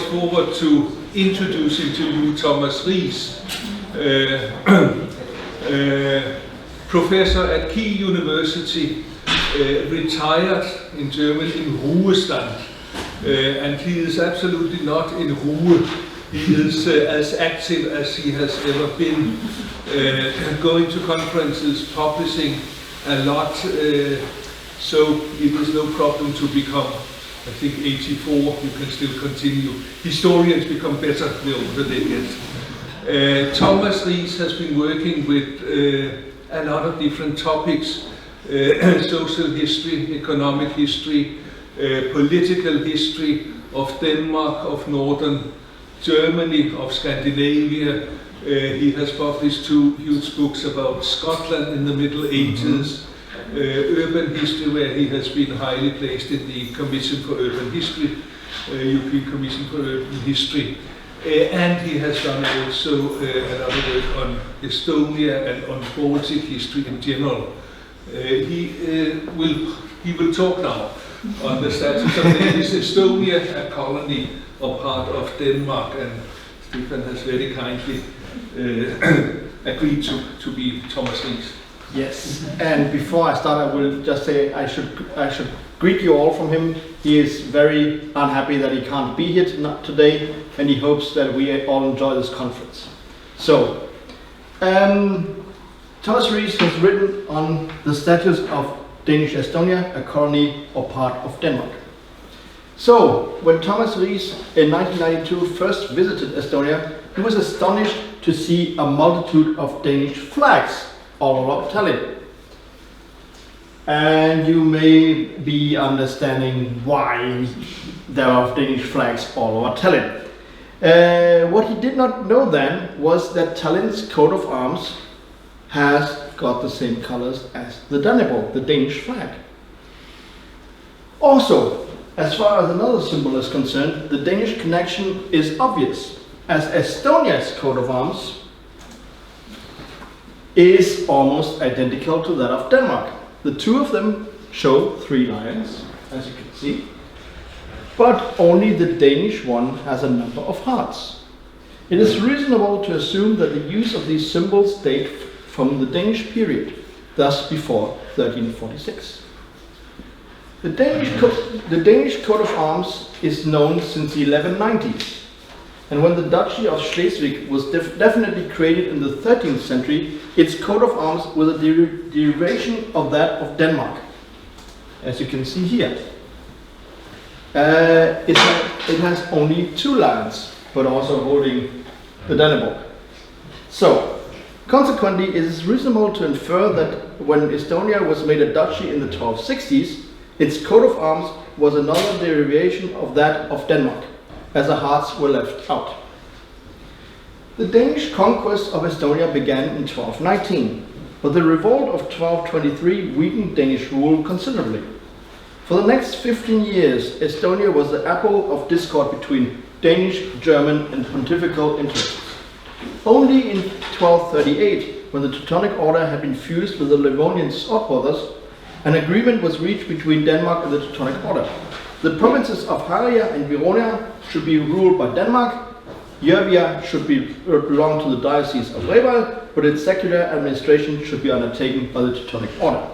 forward to introducing to you Thomas Riis, professor at Kiel University, retired in German in Ruhestand, and he is absolutely not in Ruhe. He is as active as he has ever been, going to conferences, publishing a lot, so it is no problem to become, I think, 84, you can still continue. Historians become better the older they get. Thomas Riis has been working with a lot of different topics, social history, economic history, political history of Denmark, of northern Germany, of Scandinavia. He has published 2 huge books about Scotland in the Middle Ages, urban history, where he has been highly placed in the Commission for Urban History, European Commission for Urban History. And he has done also a lot of work on Estonia and on Baltic history in general. He will talk now on the status of Danish Estonia, a colony or part of Denmark, and Stefan has very kindly agreed to be Thomas Riis. Yes, and before I start, I will just say I should greet you all from him. He is very unhappy that he can't be here today, and he hopes that we all enjoy this conference. So, Thomas Riis has written on the status of Danish Estonia, a colony or part of Denmark. So, when Thomas Riis in 1992 first visited Estonia, he was astonished to see a multitude of Danish flags all around Tallinn. And you may be understanding why there are Danish flags all over Tallinn. What he did not know then was that Tallinn's coat of arms has got the same colors as the Dannebrog, the Danish flag. Also, as far as another symbol is concerned, the Danish connection is obvious, as Estonia's coat of arms is almost identical to that of Denmark. The 2 of them show 3 lions, as you can see, but only the Danish one has a number of hearts. It is reasonable to assume that the use of these symbols date from the Danish period, thus before 1346. The Danish coat of arms is known since the 1190s, and when the Duchy of Schleswig was definitely created in the 13th century, its coat of arms was a derivation of that of Denmark, as you can see here. It has only 2 lions, but also holding the Dannebrog. So, consequently, it is reasonable to infer that when Estonia was made a duchy in the 1260s, its coat of arms was another derivation of that of Denmark, as the hearts were left out. The Danish conquest of Estonia began in 1219, but the revolt of 1223 weakened Danish rule considerably. For the next 15 years, Estonia was the apple of discord between Danish, German, and pontifical interests. Only in 1238, when the Teutonic Order had been fused with the Livonian sword brothers, an agreement was reached between Denmark and the Teutonic Order. The provinces of Haria and Vironia should be ruled by Denmark. Jervia should belong to the Diocese of Reval, but its secular administration should be undertaken by the Teutonic Order.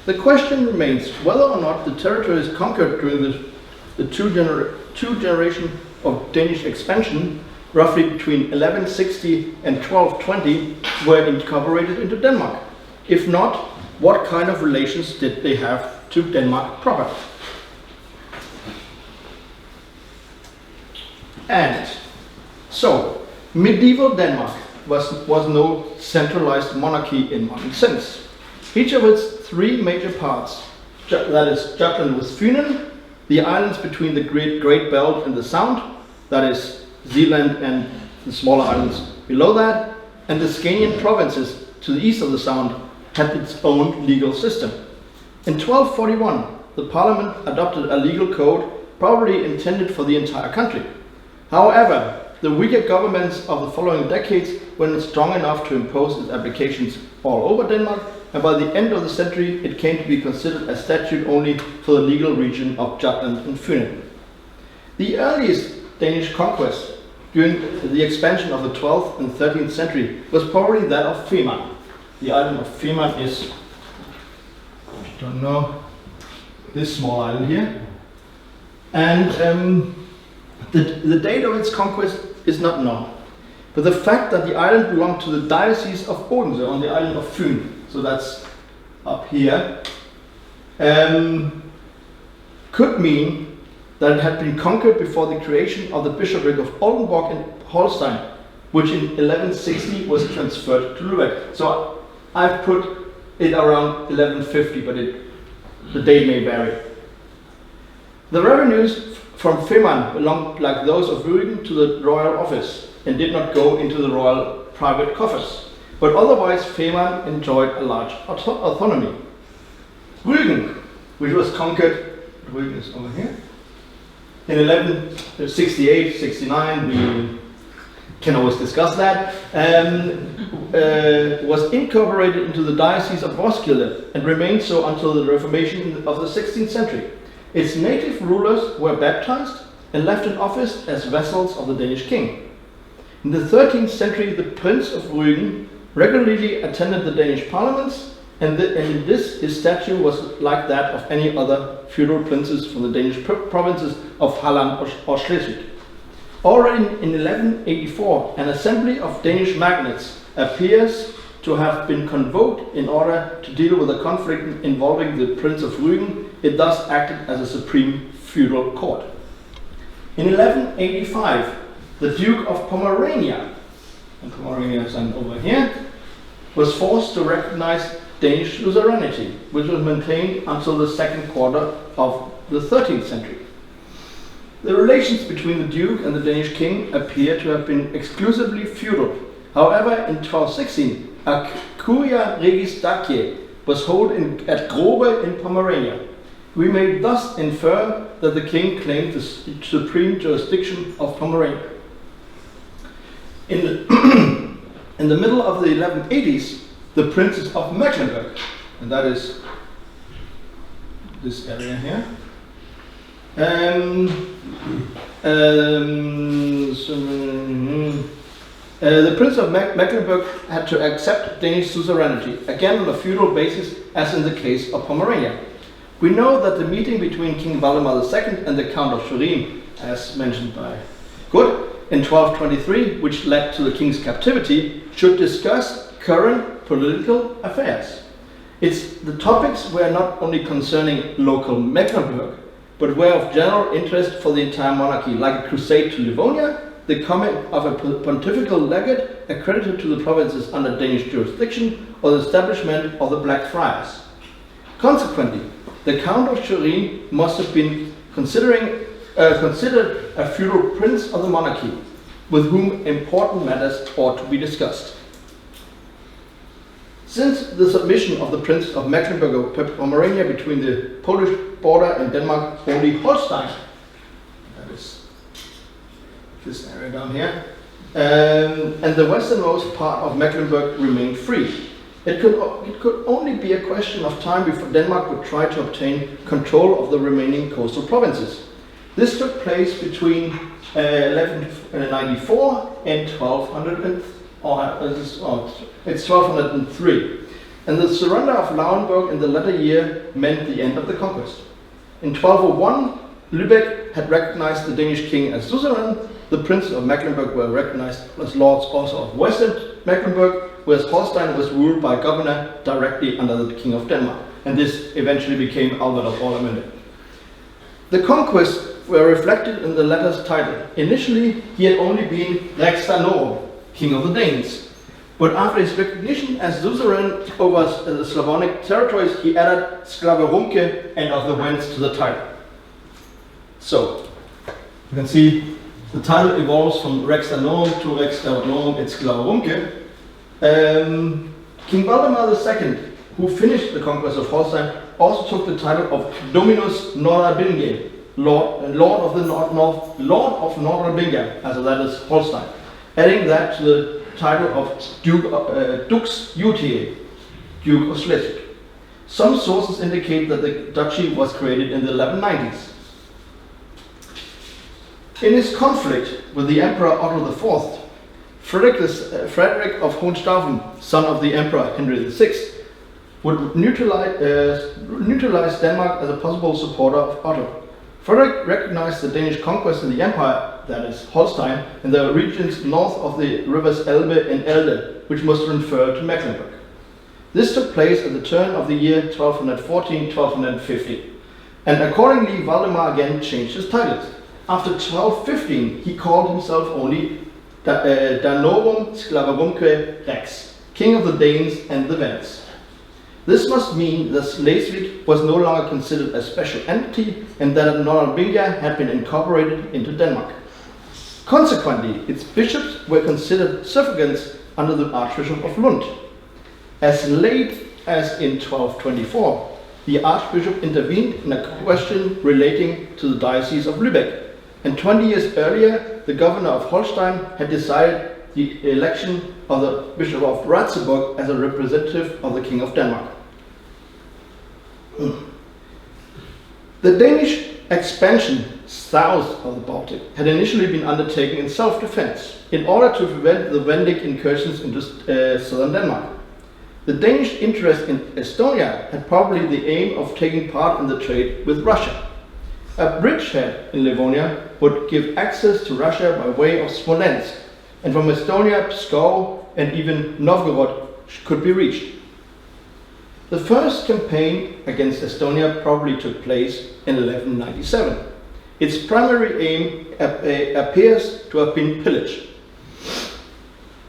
The question remains whether or not the territories conquered during the two generations of Danish expansion, roughly between 1160 and 1220, were incorporated into Denmark. If not, what kind of relations did they have to Denmark proper? And so, medieval Denmark was no centralized monarchy in modern sense. Each of its 3 major parts, that is Jutland with Fynen, the islands between the Great Belt and the Sound, that is Zealand and the smaller islands below that, and the Scanian provinces to the east of the Sound, had its own legal system. In 1241, the Parliament adopted a legal code probably intended for the entire country. However, the weaker governments of the following decades were not strong enough to impose its applications all over Denmark, and by the end of the century it came to be considered a statute only for the legal region of Jutland and Fynen. The earliest Danish conquest during the expansion of the 12th and 13th century was probably that of Fehmarn. The island of Fehmarn is, if you don't know, this small island here. And the date of its conquest is not known. But the fact that the island belonged to the diocese of Odense on the island of Fyn, so that's up here, could mean that it had been conquered before the creation of the bishopric of Oldenburg and Holstein, which in 1160 was transferred to Lübeck. So I've put it around 1150, but the date may vary. The revenues from Fehmarn belonged, like those of Rügen, to the royal office and did not go into the royal private coffers. But otherwise, Fehmarn enjoyed a large autonomy. Rügen, which was conquered, Rügen is over here, in 1168-69, we can always discuss that, was incorporated into the Diocese of Roskilde and remained so until the Reformation of the 16th century. Its native rulers were baptized and left in office as vassals of the Danish king. In the 13th century, the Prince of Rügen regularly attended the Danish parliaments, and in this his statue was like that of any other feudal princes from the Danish provinces of Halland or Schleswig. Already in 1184, an assembly of Danish magnates appears to have been convoked in order to deal with a conflict involving the Prince of Rügen. It thus acted as a supreme feudal court. In 1185, the Duke of Pomerania, and Pomerania is over here, was forced to recognize Danish suzerainty, which was maintained until the second quarter of the 13th century. The relations between the Duke and the Danish king appear to have been exclusively feudal. However, in 1216, a curia regis dacie was held at Grobe in Pomerania. We may thus infer that the king claimed the supreme jurisdiction of Pomerania. In the middle of the 1180s, the princes of Mecklenburg, and that is this area here, the Prince of Mecklenburg had to accept Danish suzerainty, again on a feudal basis as in the case of Pomerania. We know that the meeting between King Valdemar II and the Count of Schwerin, as mentioned by Good, in 1223, which led to the king's captivity, should discuss current political affairs. The topics were not only concerning local Mecklenburg, but were of general interest for the entire monarchy, like a crusade to Livonia, the coming of a pontifical legate accredited to the provinces under Danish jurisdiction, or the establishment of the Black Friars. Consequently, the Count of Schwerin must have been considered a feudal prince of the monarchy, with whom important matters ought to be discussed. Since the submission of the Prince of Mecklenburg of Pomerania between the Polish border and Denmark, only Holstein, that is this area down here, and the westernmost part of Mecklenburg remained free. It could only be a question of time before Denmark would try to obtain control of the remaining coastal provinces. This took place between 1194 and 1203, and the surrender of Lauenburg in the latter year meant the end of the conquest. In 1201, Lübeck had recognized the Danish king as suzerain. The princes of Mecklenburg were recognized as lords also of Western Mecklenburg, whereas Holstein was ruled by a governor directly under the king of Denmark, and this eventually became Albert of Orlemünde. The conquests were reflected in the latter's title. Initially, he had only been Rex Danorum, king of the Danes, but after his recognition as suzerain over the Slavonic territories, he added Sclaverumke and of the Wends to the title. So, you can see the title evolves from Rex Danorum to Rex Danorum et Sclaverumke. King Valdemar II, who finished the conquest of Holstein, also took the title of Dominus Norrabinge, Lord of Norrabinge, as that is Holstein, adding that to the title of Dux Jutiae, Duke of Schleswig. Some sources indicate that the duchy was created in the 1190s. In his conflict with the Emperor Otto IV, Frederick of Hohenstaufen, son of the Emperor Henry VI, would neutralize Denmark as a possible supporter of Otto. Frederick recognized the Danish conquest in the empire, that is Holstein, in the regions north of the rivers Elbe and Elde, which must refer to Mecklenburg. This took place at the turn of the year 1214-1250, and accordingly Valdemar again changed his titles. After 1215, he called himself only Danorum Sclaverumque Rex, king of the Danes and the Wends. This must mean that Slesvig was no longer considered a special entity and that Nordrhein had been incorporated into Denmark. Consequently, its bishops were considered suffragans under the Archbishop of Lund. As late as in 1224, the Archbishop intervened in a question relating to the Diocese of Lübeck, and 20 years earlier, the governor of Holstein had decided the election of the Bishop of Ratzeburg as a representative of the King of Denmark. The Danish expansion south of the Baltic had initially been undertaken in self-defense in order to prevent the Vendic incursions into southern Denmark. The Danish interest in Estonia had probably the aim of taking part in the trade with Russia. A bridgehead in Livonia would give access to Russia by way of Smolensk, and from Estonia, Pskov and even Novgorod could be reached. The first campaign against Estonia probably took place in 1197. Its primary aim appears to have been pillage.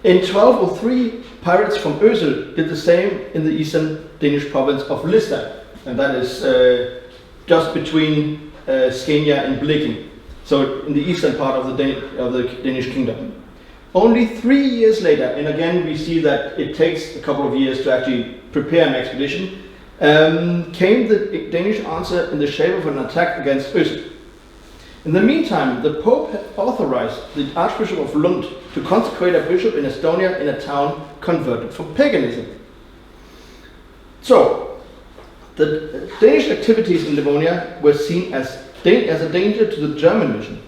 In 1203, pirates from Øsel did the same in the eastern Danish province of Lista, and that is just between Scania and Bleking, so in the eastern part of the Danish kingdom. Only 3 years later, and again we see that it takes a couple of years to actually prepare an expedition, came the Danish answer in the shape of an attack against Øsel. In the meantime, the Pope had authorized the Archbishop of Lund to consecrate a bishop in Estonia in a town converted from paganism. So, the Danish activities in Livonia were seen as a danger to the German mission.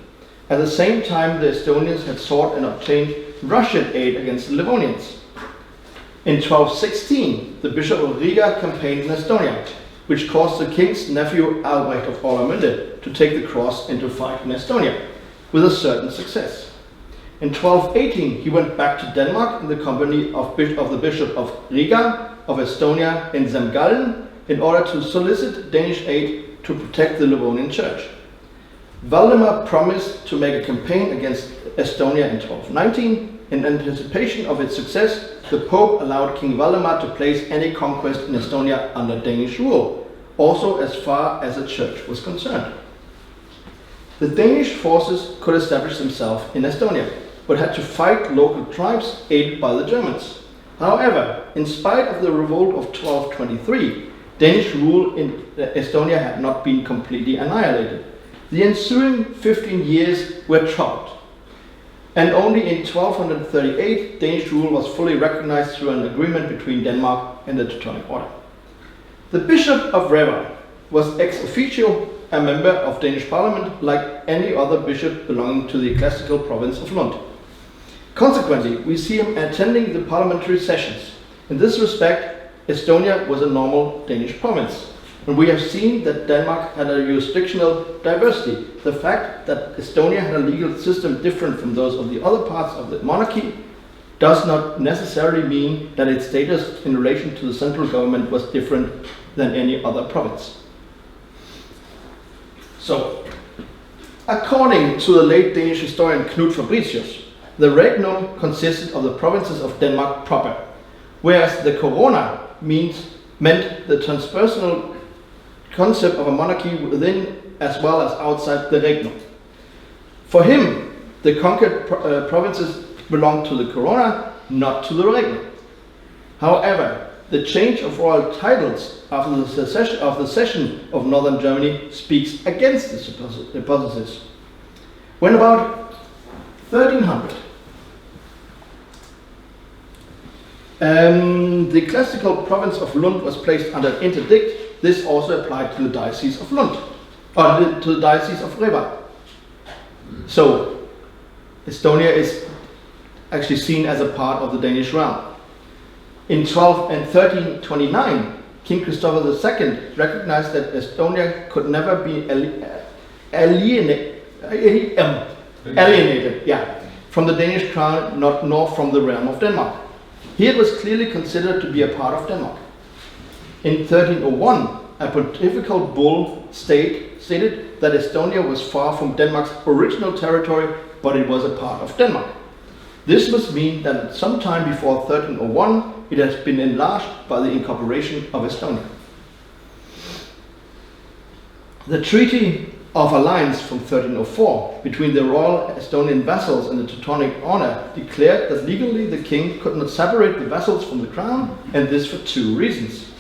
At the same time, the Estonians had sought and obtained Russian aid against the Livonians. In 1216, the Bishop of Riga campaigned in Estonia, which caused the king's nephew Albrecht of Orlamünde to take the cross and to fight in Estonia, with a certain success. In 1218, he went back to Denmark in the company of the Bishop of Riga, of Estonia and Zemgallen, in order to solicit Danish aid to protect the Livonian Church. Valdemar promised to make a campaign against Estonia in 1219. In anticipation of its success, the Pope allowed King Valdemar to place any conquest in Estonia under Danish rule, also as far as the church was concerned. The Danish forces could establish themselves in Estonia, but had to fight local tribes aided by the Germans. However, in spite of the revolt of 1223, Danish rule in Estonia had not been completely annihilated. The ensuing 15 years were troubled, and only in 1238 Danish rule was fully recognized through an agreement between Denmark and the Teutonic Order. The Bishop of Reval was ex officio a member of Danish Parliament like any other bishop belonging to the ecclesiastical province of Lund. Consequently, we see him attending the parliamentary sessions. In this respect, Estonia was a normal Danish province, and we have seen that Denmark had a jurisdictional diversity. The fact that Estonia had a legal system different from those of the other parts of the monarchy does not necessarily mean that its status in relation to the central government was different than any other province. So, according to the late Danish historian Knud Fabricius, the regnum consisted of the provinces of Denmark proper, whereas the corona meant the transpersonal concept of a monarchy within as well as outside the regnum. For him, the conquered provinces belonged to the corona, not to the regnum. However, the change of royal titles after the secession of northern Germany speaks against this hypothesis. When about 1300, the classical province of Lund was placed under an interdict. This also applied to the Diocese of Lund, or to the Diocese of Reval. So Estonia is actually seen as a part of the Danish realm. In 1329, King Christopher II recognized that Estonia could never be alienated from the Danish crown, nor from the realm of Denmark. Here it was clearly considered to be a part of Denmark. In 1301, a pontifical bull stated that Estonia was far from Denmark's original territory, but it was a part of Denmark. This must mean that sometime before 1301, it has been enlarged by the incorporation of Estonia. The Treaty of Alliance from 1304 between the royal Estonian vassals and the Teutonic Order declared that legally the king could not separate the vassals from the crown, and this for two reasons.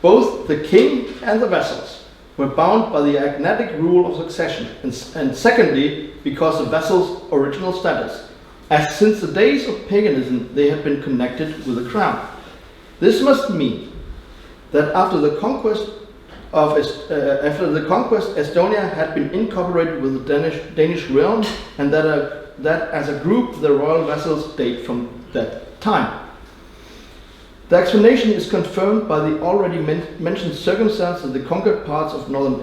Both the king and the vassals were bound by the agnatic rule of succession, and secondly, because of vassals' original status, as since the days of paganism they had been connected with the crown. This must mean that after the conquest, Estonia had been incorporated with the Danish realm, and that as a group the royal vassals date from that time. The explanation is confirmed by the already mentioned circumstance that the conquered parts of northern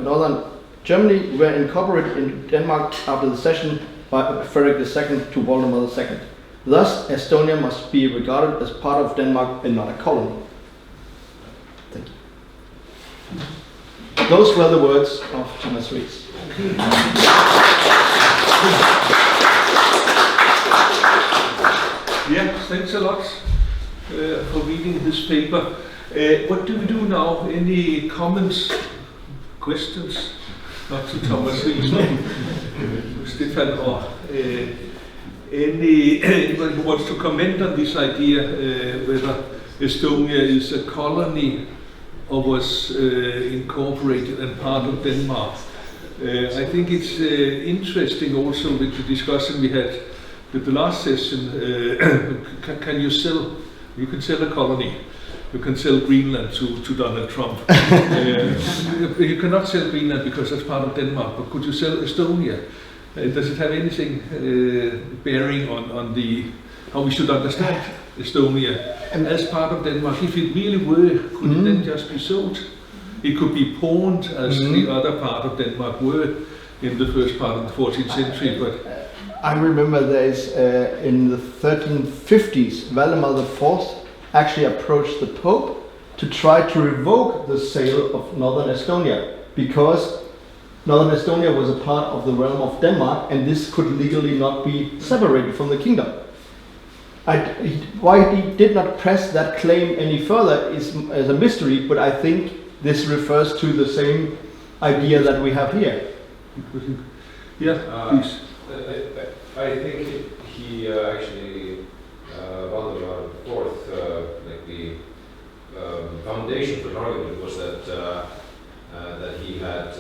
northern Germany were incorporated into Denmark after the cession by Frederick II to Valdemar II. Thus, Estonia must be regarded as part of Denmark and not a colony. Thank you. Those were the words of Thomas Riis. Yeah, thanks a lot for reading this paper. What do we do now? Any comments, questions? Not to Thomas Riis, to Stefan, or anyone who wants to comment on this idea, whether Estonia is a colony or was incorporated and part of Denmark. I think it's interesting also with the discussion we had with the last session. Can you sell? You can sell a colony. You can sell Greenland to Donald Trump. You cannot sell Greenland because that's part of Denmark, but could you sell Estonia? Does it have anything bearing on how we should understand Estonia as part of Denmark? If it really were, could it then just be sold? It could be pawned as the other part of Denmark were in the first part of the 14th century. But I remember there's in the 1350s, Valdemar IV actually approached the Pope to try to revoke the sale of Northern Estonia, because Northern Estonia was a part of the realm of Denmark, and this could legally not be separated from the kingdom. Why he did not press that claim any further is a mystery, but I think this refers to the same idea that we have here. Yeah, please. I think he actually, Valdemar IV, like the foundation for the argument was that he had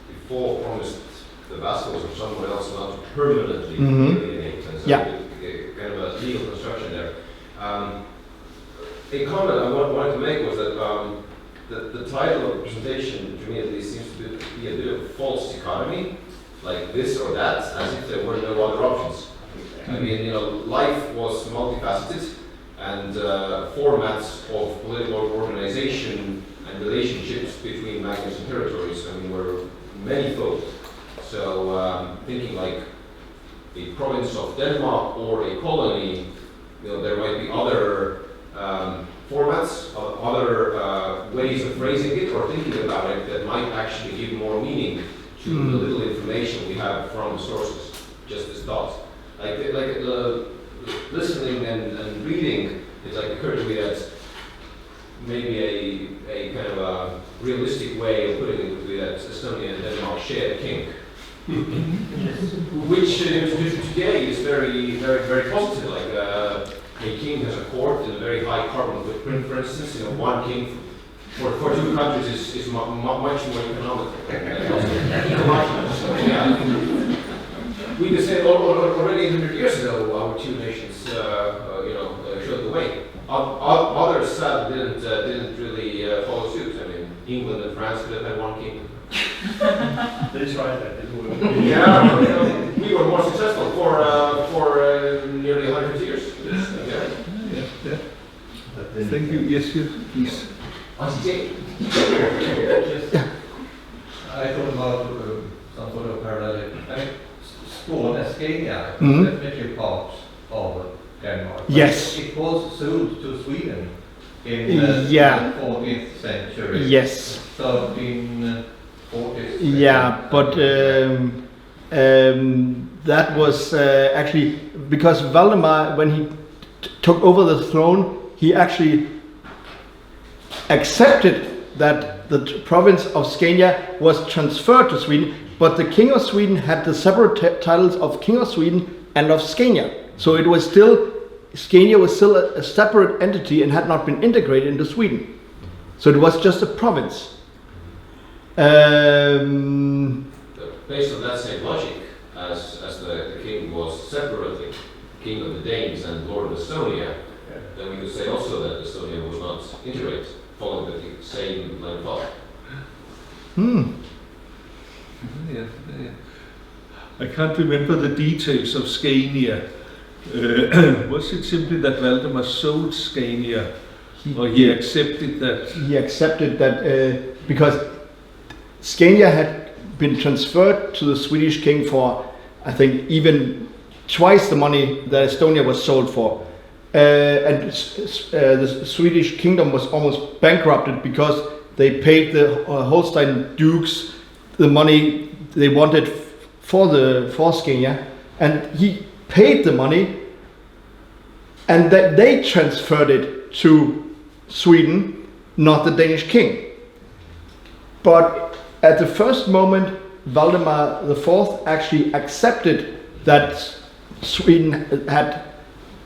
before promised the vassals or someone else not to permanently alienate, and so kind of a legal construction there. A comment I wanted to make was that the title of the presentation, to me at least, seems to be a bit of a false dichotomy, like this or that, as if there were no other options. I mean, life was multifaceted, and formats of political organization and relationships between magnets and territories, I mean, were many-fold. So, thinking like a province of Denmark or a colony, there might be other formats, other ways of phrasing it or thinking about it that might actually give more meaning to the little information we have from the sources, just as thoughts. Like listening and reading, it occurred to me that maybe a kind of a realistic way of putting it would be that Estonia and Denmark share a king, which today is very, very, very positive. Like a king has a court and a very high carbon footprint, for instance. One king for two countries is much more economical. We could say already 100 years ago, our two nations, showed the way. Others didn't really follow suit. I mean, England and France could have had one king. They tried that, it didn't work. Yeah, we were more successful for nearly 100 years. Yeah. Thank you. Yes, please. I thought about some sort of parallel. I mean, Scania was definitely part of Denmark. Yes. It was sold to Sweden in the 14th century. Yes. So in 40s. Yeah, but that was actually because Valdemar, when he took over the throne, he actually accepted that the province of Scania was transferred to Sweden, but the King of Sweden had the separate titles of King of Sweden and of Scania. So it was still, Scania was still a separate entity and had not been integrated into Sweden. So it was just a province. Based on that same logic, as the king was separately king of the Danes and lord of Estonia, then we could say also that Estonia was not integrated, following the same line of thought. Yeah. I can't remember the details of Scania. Was it simply that Valdemar sold Scania, or he accepted that? He accepted that because Scania had been transferred to the Swedish king for, I think, even twice the money that Estonia was sold for. And the Swedish kingdom was almost bankrupted because they paid the Holstein dukes the money they wanted for Scania, and he paid the money, and that they transferred it to Sweden, not the Danish king. But at the first moment, Valdemar IV actually accepted that Sweden had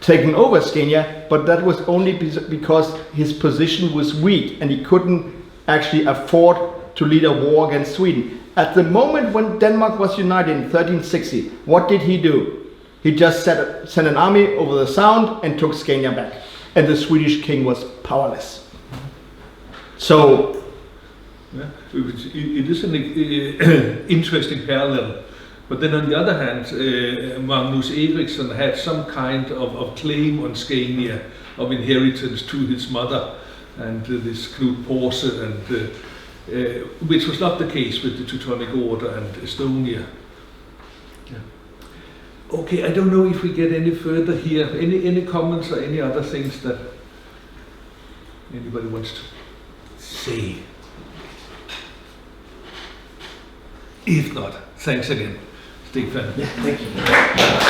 taken over Scania, but that was only because his position was weak and he couldn't actually afford to lead a war against Sweden. At the moment when Denmark was united in 1360, what did he do? He just sent an army over the Sound and took Scania back, and the Swedish king was powerless. So Yeah, it is an interesting parallel. But then on the other hand, Magnus Eriksson had some kind of claim on Scania, of inheritance to his mother and this Knud Porse, and which was not the case with the Teutonic Order and Estonia. Yeah. Okay, I don't know if we get any further here. Any comments or any other things that anybody wants to say? If not, thanks again, Stefan. yeah, thank you.